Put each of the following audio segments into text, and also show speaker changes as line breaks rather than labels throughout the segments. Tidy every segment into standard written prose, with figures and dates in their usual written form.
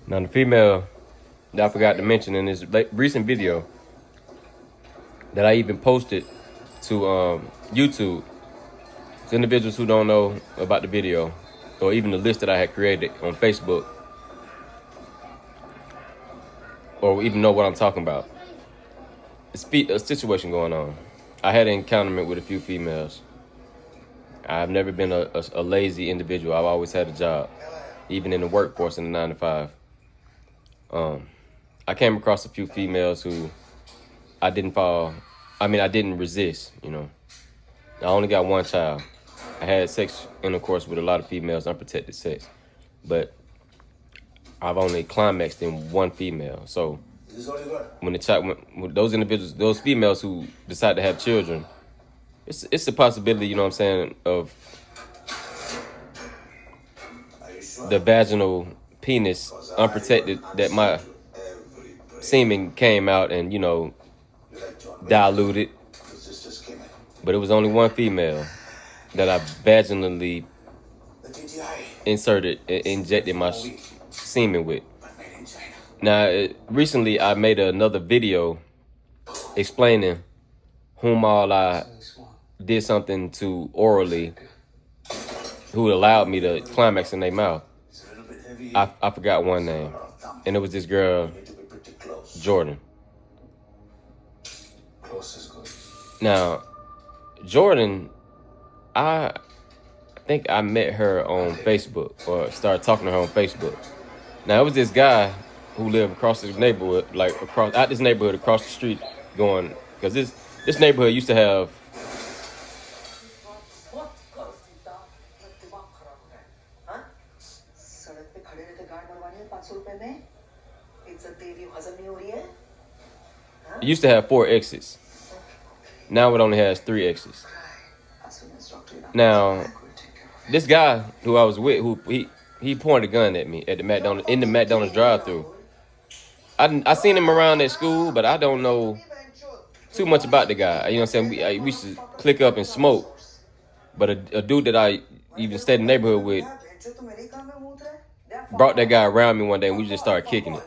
Now the female that I forgot to mention in this recent video that I even posted to YouTube, to individuals who don't know about the video or even the list that I had created on Facebook or even know what I'm talking about. It's a situation going on. I had an encounterment with a few females. I've never been a lazy individual. I've always had a job, even in the workforce in the 9 to 5. I came across a few females who I didn't resist, you know. I only got one child. I had sex intercourse with a lot of females, unprotected sex. But I've only climaxed in one female. So when when those individuals, those females who decide to have children, it's a possibility, you know what I'm saying, of the vaginal penis unprotected, that my semen came out and, you know, diluted. But it was only one female that I vaginally injected my semen with. Now, recently I made another video explaining whom all I did something to orally, who allowed me to climax in their mouth. I forgot one name, and it was this girl, Jordan. Now, Jordan, I think I met her on Facebook or started talking to her on Facebook. Now, it was this guy who lived across the neighborhood, out this neighborhood across the street, going, because this neighborhood used to have it used to have 4 exits. Now it only has 3 exits. Now, this guy who I was with, he pointed a gun at me at the McDonald's drive-thru. I seen him around at school, but I don't know too much about the guy. You know what I'm saying? We used to click up and smoke. But a dude that I even stayed in the neighborhood with brought that guy around me one day, and we just started kicking it.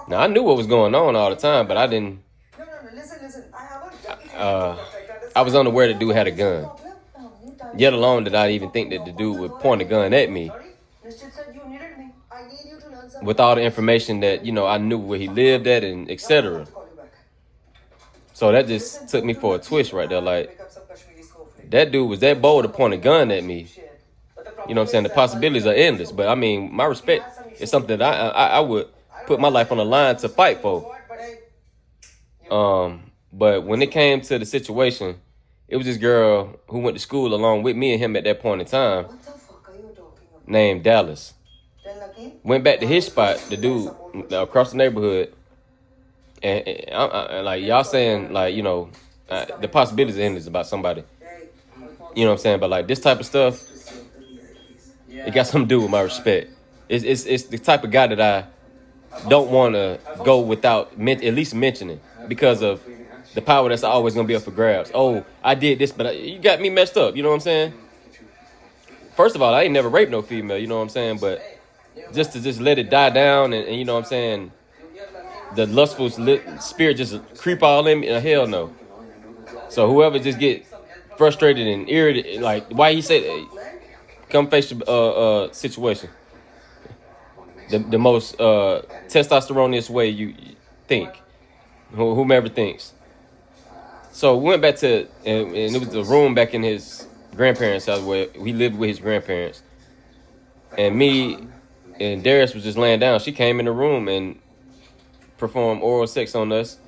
Now, I knew what was going on all the time, but I didn't. I was unaware the dude had a gun. Yet alone did I even think that the dude would point a gun at me. With all the information that, you know, I knew where he lived at and etc. So that just took me for a twist right there. Like, that dude was that bold to point a gun at me. You know what I'm saying? The possibilities are endless. But I mean, my respect is something that I would put my life on the line to fight for. But when it came to the situation, it was this girl who went to school along with me and him at that point in time, named Dallas. Went back to his spot, the dude across the neighborhood, and like y'all saying, like, you know, the possibilities are endless about somebody. You know what I'm saying? But like this type of stuff, it got something to do with my respect. It's the type of guy that I don't want to go without at least mentioning, because of the power that's always going to be up for grabs. Oh, I did this, but you got me messed up. You know what I'm saying? First of all, I ain't never raped no female. You know what I'm saying? But just to let it die down and you know what I'm saying, the lustful spirit just creep all in me, hell no. So whoever just get frustrated and irritated, like, why he said, come face the situation. The most testosterone way you think, whomever thinks. So we went back to, and it was a room back in his grandparents' house where he lived with his grandparents. And me and Darius was just laying down. She came in the room and performed oral sex on us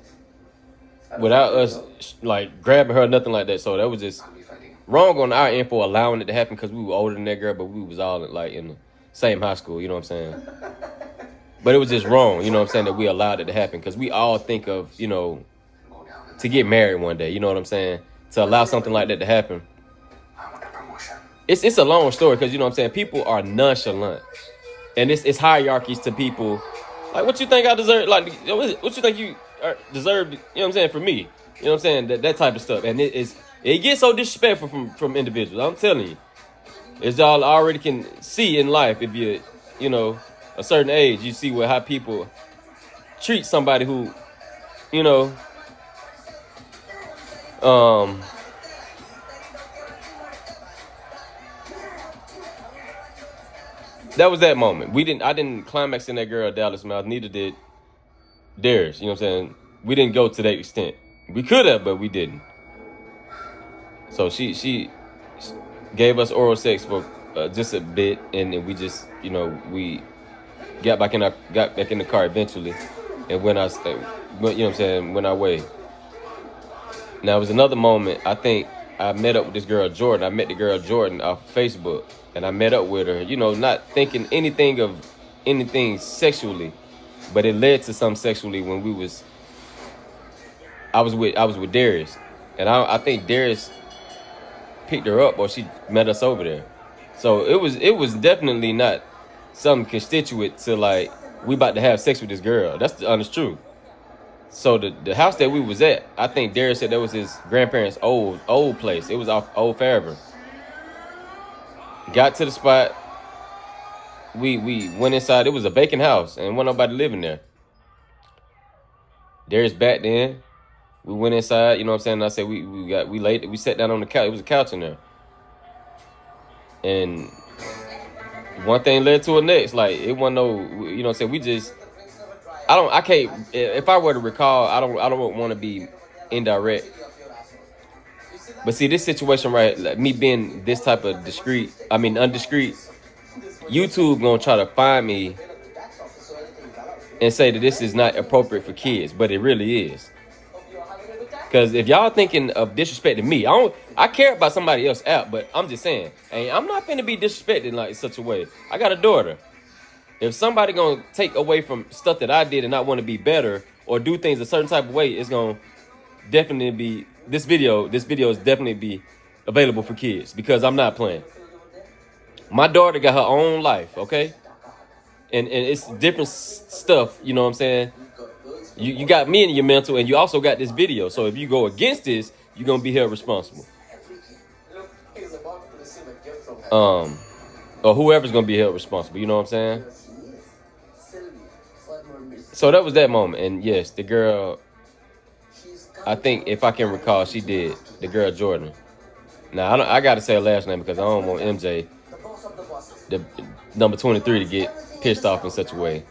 without us like grabbing her or nothing like that. So that was just wrong on our end for allowing it to happen, because we were older than that girl, but we was all like in the same high school, you know what I'm saying? But it was just wrong, you know what I'm saying, that we allowed it to happen, because we all think of, you know, to get married one day, you know what I'm saying? To allow something like that to happen. It's a long story, because, you know what I'm saying, people are nonchalant. And it's hierarchies to people. Like, what you think I deserve? Like, what you think you deserve, you know what I'm saying, for me? You know what I'm saying? That type of stuff. And it gets so disrespectful from individuals. I'm telling you. As y'all already can see in life, if you you know, a certain age, you see how people treat somebody who, you know, um, that was that moment. I didn't climax in that girl Dallas mouth. Neither did Darius. You know what I'm saying? We didn't go to that extent. We could have, but we didn't. So she gave us oral sex for just a bit, and then we just, we got back in the car eventually, and you know what I'm saying, went our way. Now, it was another moment. I think I met up with this girl, Jordan. I met the girl, Jordan, off Facebook. And I met up with her, not thinking anything sexually. But it led to something sexually when I was with Darius. And I think Darius picked her up, or she met us over there. So it was definitely not something constituent to, like, we about to have sex with this girl. That's the honest truth. So the house that we was at, I think Darius said that was his grandparents' old place. It was off Old Fairburn. Got to the spot. We went inside. It was a vacant house, and wasn't nobody living there. Darius back then. We went inside. You know what I'm saying? I said we sat down on the couch. It was a couch in there, and one thing led to the next. Like, it wasn't no. You know what I'm saying? We just. I can't. If I were to recall, I don't want to be indirect. But see, this situation, right? Like, me being this type of undiscreet, YouTube gonna try to find me and say that this is not appropriate for kids, but it really is. Because if y'all thinking of disrespecting me, I care about somebody else's app, but I'm just saying, I'm not finna be disrespected like in such a way. I got a daughter. If somebody gonna take away from stuff that I did and not want to be better or do things a certain type of way, it's gonna definitely be this video is definitely be available for kids, because I'm not playing. My daughter got her own life, okay? And it's different stuff, you know what I'm saying? You got me in your mental, and you also got this video. So if you go against this, you're gonna be held responsible. Or whoever's gonna be held responsible, you know what I'm saying? So that was that moment. And yes, the girl, I think if I can recall, she did. The girl Jordan. Now I gotta say her last name because I don't want MJ, the number 23, to get pissed off in such a way.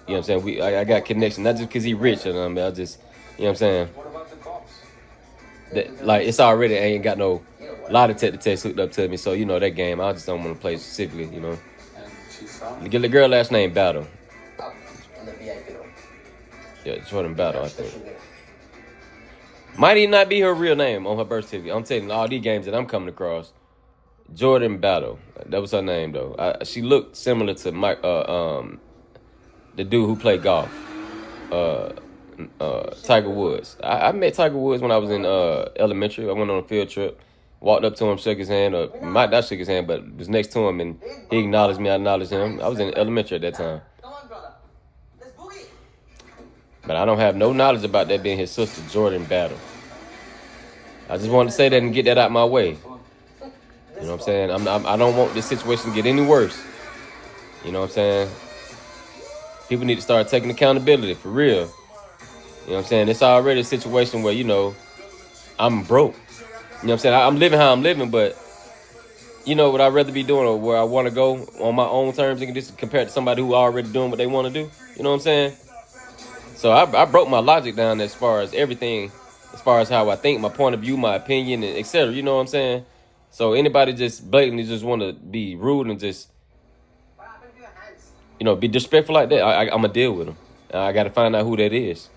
You know what I'm saying? I got connection, not just because he rich, I just, you know what I'm saying? Like, it's already, I ain't got no lie detector test hooked up to me, so that game, I just don't want to play specifically, Get the girl last name Battle. Yeah, Jordan Battle, I think. Might even not be her real name on her birth certificate. I'm telling you, all these games that I'm coming across, Jordan Battle. That was her name, though. She looked similar to the dude who played golf, Tiger Woods. I met Tiger Woods when I was in elementary. I went on a field trip, walked up to him, shook his hand, or might not shook his hand, but was next to him, and he acknowledged me. I acknowledged him. I was in elementary at that time. But I don't have no knowledge about that being his sister, Jordan Battle. I just wanted to say that and get that out my way. You know what I'm saying? I don't want this situation to get any worse. You know what I'm saying? People need to start taking accountability, for real. You know what I'm saying? It's already a situation where, I'm broke. You know what I'm saying? I'm living how I'm living, but what I'd rather be doing, or where I want to go on my own terms, and just compared to somebody who already doing what they want to do. You know what I'm saying? So I broke my logic down as far as everything, as far as how I think, my point of view, my opinion, and etc. You know what I'm saying? So anybody just blatantly just want to be rude and just, be disrespectful like that, I'm going to deal with them. I got to find out who that is.